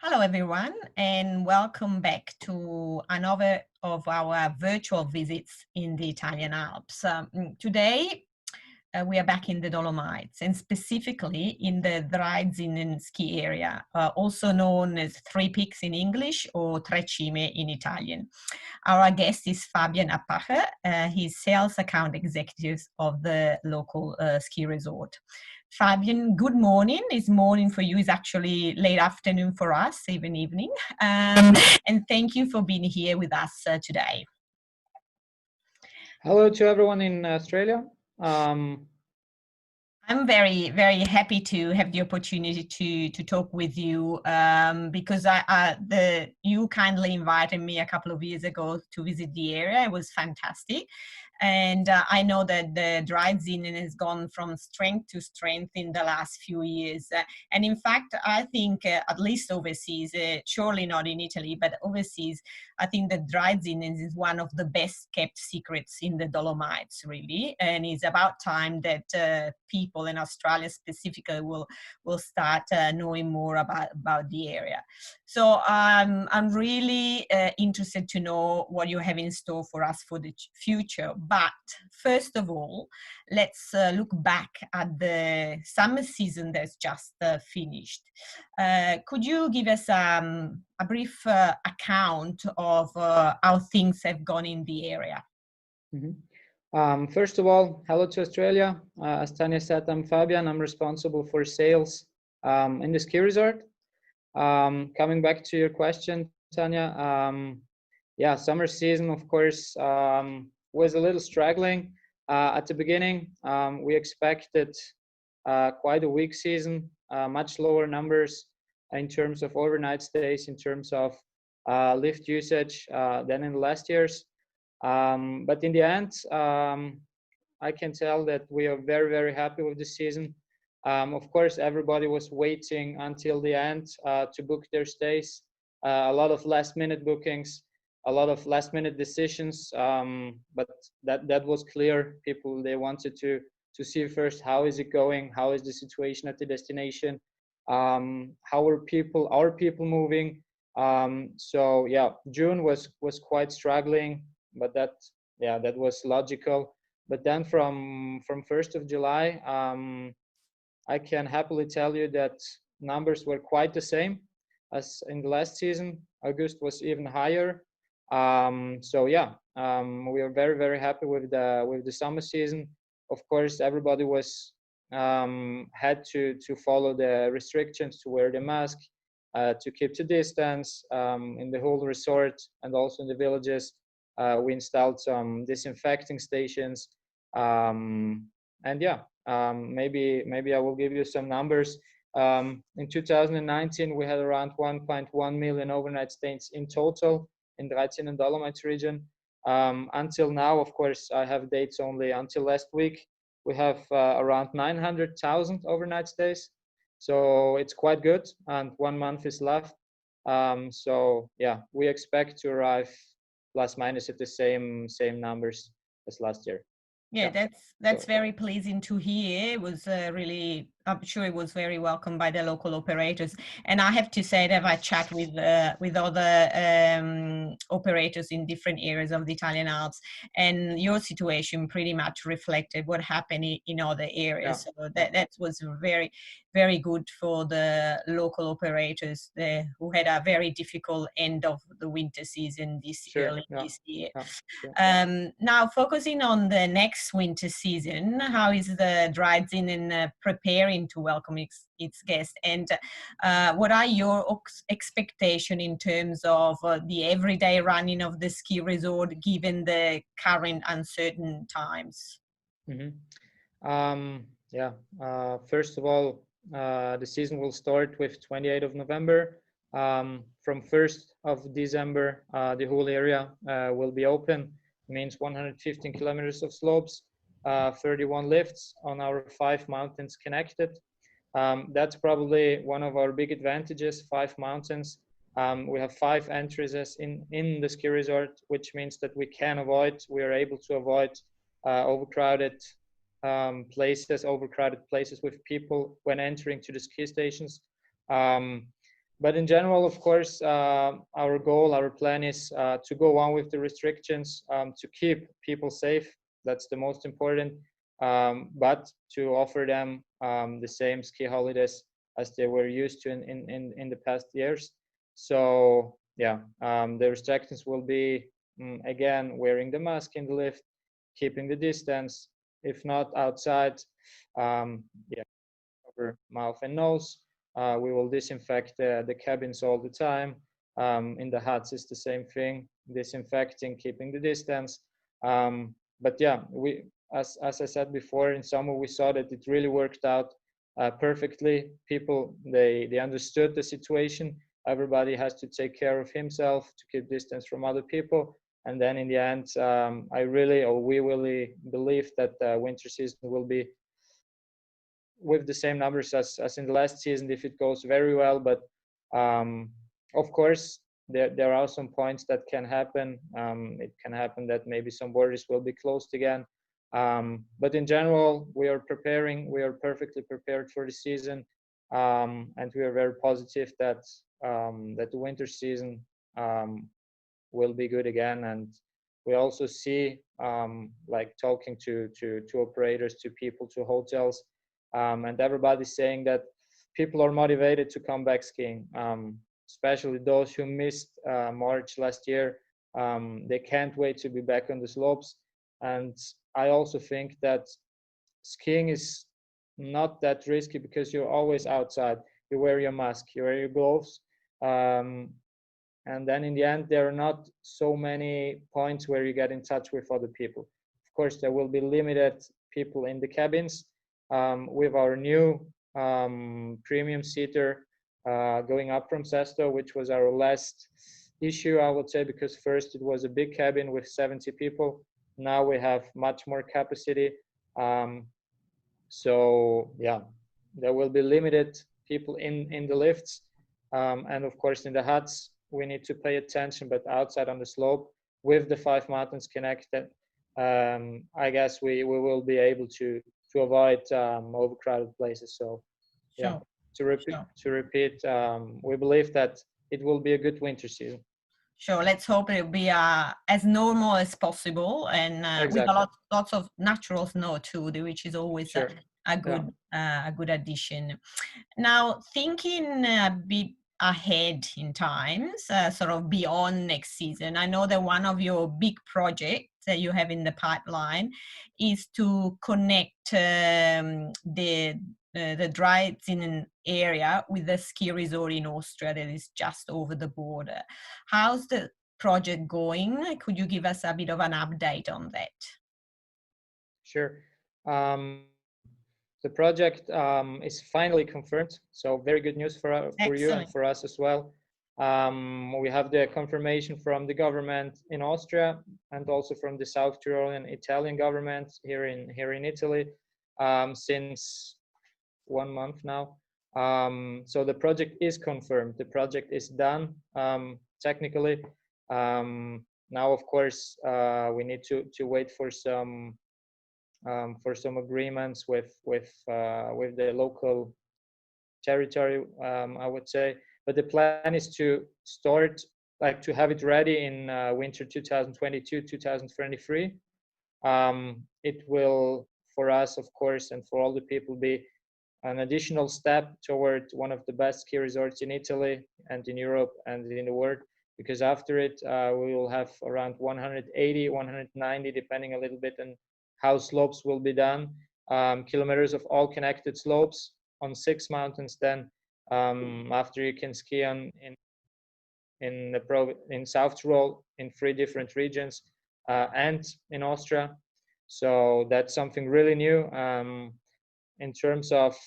Hello, everyone, and welcome back to another of our virtual visits in the Italian Alps. Today, we are back in the Dolomites, and specifically in the Drei Zinnen ski area, also known as Three Peaks in English or Tre Cime in Italian. Our guest is Fabian Happacher. He's sales account executive of the local ski resort. Fabian, good morning. It's morning for you. It's actually late afternoon for us, even evening. And thank you for being here with us today. Hello to everyone in Australia. I'm very, very happy to have the opportunity to talk with you because you kindly invited me a couple of years ago to visit the area. It was fantastic. And I know that the Drei Zinnen has gone from strength to strength in the last few years. And in fact, I think at least overseas, surely not in Italy, but overseas, I think that Drei Zinnen is one of the best kept secrets in the Dolomites, really. And it's about time that people in Australia specifically will start knowing more about the area. So I'm really interested to know what you have in store for us for the future. But first of all, let's look back at the summer season that's just finished. Could you give us a brief account of how things have gone in the area? Mm-hmm. First of all, hello to Australia. As Tanya said, I'm Fabian. I'm responsible for sales in the ski resort. Coming back to your question, Tanya, yeah, summer season, of course, was a little struggling at the beginning. We expected quite a weak season, much lower numbers in terms of overnight stays, in terms of lift usage than in the last years. But in the end, I can tell that we are very, very happy with the season. Of course, everybody was waiting until the end to book their stays. A lot of last-minute bookings, a lot of last-minute decisions, but that was clear. People, they wanted to see first how is it going, how is the situation at the destination, how are our people moving. So yeah, June was quite struggling, but that was logical. But then from 1st of July, I can happily tell you that numbers were quite the same as in the last season. August was even higher. So yeah, we are very, very happy with the summer season. Of course, everybody was had to follow the restrictions, to wear the mask, to keep the distance in the whole resort and also in the villages. We installed some disinfecting stations, and yeah, maybe I will give you some numbers. In 2019, we had around 1.1 million overnight stays in total in the Drei Zinnen Dolomites region. Until now, of course, I have dates only until last week. We have around 900,000 overnight stays. So it's quite good, and 1 month is left. So yeah, we expect to arrive plus minus at the same numbers as last year. Yeah, that's very pleasing to hear. It was really, I'm sure it was very welcomed by the local operators. And I have to say that I chat with other operators in different areas of the Italian Alps, and your situation pretty much reflected what happened in other areas. Yeah. So that was very, very good for the local operators who had a very difficult end of the winter season this year. Yeah, sure. Now, focusing on the next winter season, how is the Drei Zinnen preparing to welcome its guests, and what are your expectations in terms of the everyday running of the ski resort given the current uncertain times? Mm-hmm. First of all, the season will start with 28th of November. From 1st of December, the whole area will be open. It means 115 kilometers of slopes, 31 lifts on our 5 mountains connected. That's probably one of our big advantages, 5 mountains. We have 5 entrances in the ski resort, which means that we are able to avoid overcrowded places with people when entering to the ski stations. but in general, of course, our goal, our plan is to go on with the restrictions, to keep people safe. That's the most important, but to offer them the same ski holidays as they were used to in the past years. So yeah, the restrictions will be, again, wearing the mask in the lift, keeping the distance, if not outside, yeah, cover mouth and nose. We will disinfect the cabins all the time. In the huts is the same thing, disinfecting, keeping the distance. But yeah, as I said before, in summer we saw that it really worked out perfectly. People, they understood the situation. Everybody has to take care of himself to keep distance from other people. And then in the end, we really believe that the winter season will be with the same numbers as in the last season if it goes very well. But of course, there are some points that can happen. It can happen that maybe some borders will be closed again. But in general, we are preparing. We are perfectly prepared for the season, and we are very positive that that the winter season will be good again. And we also see, like talking to operators, to people, to hotels, and everybody's saying that people are motivated to come back skiing, especially those who missed March last year. They can't wait to be back on the slopes. And I also think that skiing is not that risky because you're always outside. You wear your mask, you wear your gloves, and then in the end, there are not so many points where you get in touch with other people. Of course, there will be limited people in the cabins. With our new premium seater going up from Sesto, which was our last issue, I would say, because first it was a big cabin with 70 people. Now we have much more capacity. So yeah, there will be limited people in the lifts, and of course in the huts we need to pay attention. But outside on the slope with the 5 mountains connected, I guess we will be able to avoid overcrowded places. So yeah, Sure. to repeat, we believe that it will be a good winter season. Sure, let's hope it'll be as normal as possible, and with Exactly. lots of natural snow too, which is always Sure. a good addition. Now, thinking a bit ahead in times, sort of beyond next season, I know that one of your big projects that you have in the pipeline is to connect the Drei Zinnen area with the ski resort in Austria that is just over the border. How's the project going? Could you give us a bit of an update on that? Sure. The project is finally confirmed, so very good news for you and for us as well. We have the confirmation from the government in Austria and also from the South Tyrolean Italian government here in Italy since 1 month now. So the project is confirmed. The project is done technically. Now, of course, we need to wait for some agreements with the local territory, I would say. But the plan is to start, like, to have it ready in winter 2022-2023. It will, for us, of course, and for all the people, be an additional step toward one of the best ski resorts in Italy and in Europe and in the world, because after it we will have around 180, 190, depending a little bit on how slopes will be done, kilometers of all connected slopes on 6 mountains. Then after, you can ski in South Tyrol in 3 different regions and in Austria. So that's something really new. In terms of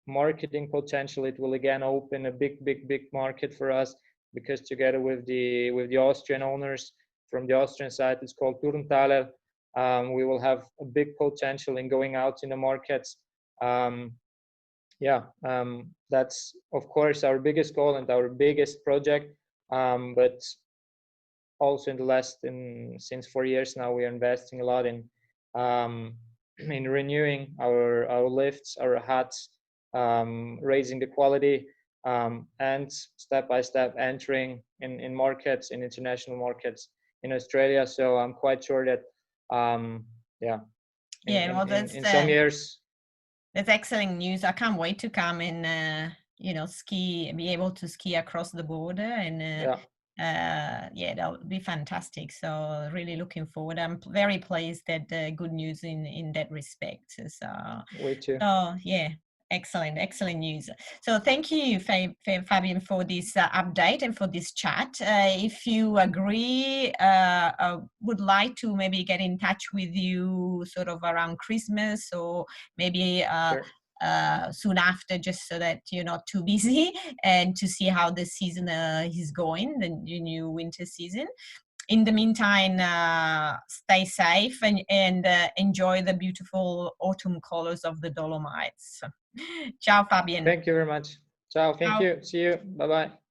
marketing potential, it will again open a big market for us, because together with the Austrian owners from the Austrian side, it's called Turmtaler, we will have a big potential in going out in the markets. That's of course our biggest goal and our biggest project, but also since 4 years now, we are investing a lot in renewing our lifts, our huts, raising the quality. and step by step entering in markets, in international markets in Australia. So I'm quite sure that, yeah, Yeah, well, in some years. That's excellent news. I can't wait to come and be able to ski across the border, and yeah, that would be fantastic. So really looking forward. I'm very pleased that good news in that respect. So we too. So yeah, excellent news. So thank you, Fabian, for this update and for this chat. If you agree, would like to maybe get in touch with you sort of around Christmas, or maybe Sure. soon after, just so that you're not too busy, and to see how the season is going, the new winter season. In the meantime, stay safe and enjoy the beautiful autumn colors of the Dolomites. Ciao, Fabian. Thank you very much. Ciao. Thank you. See you. Bye-bye.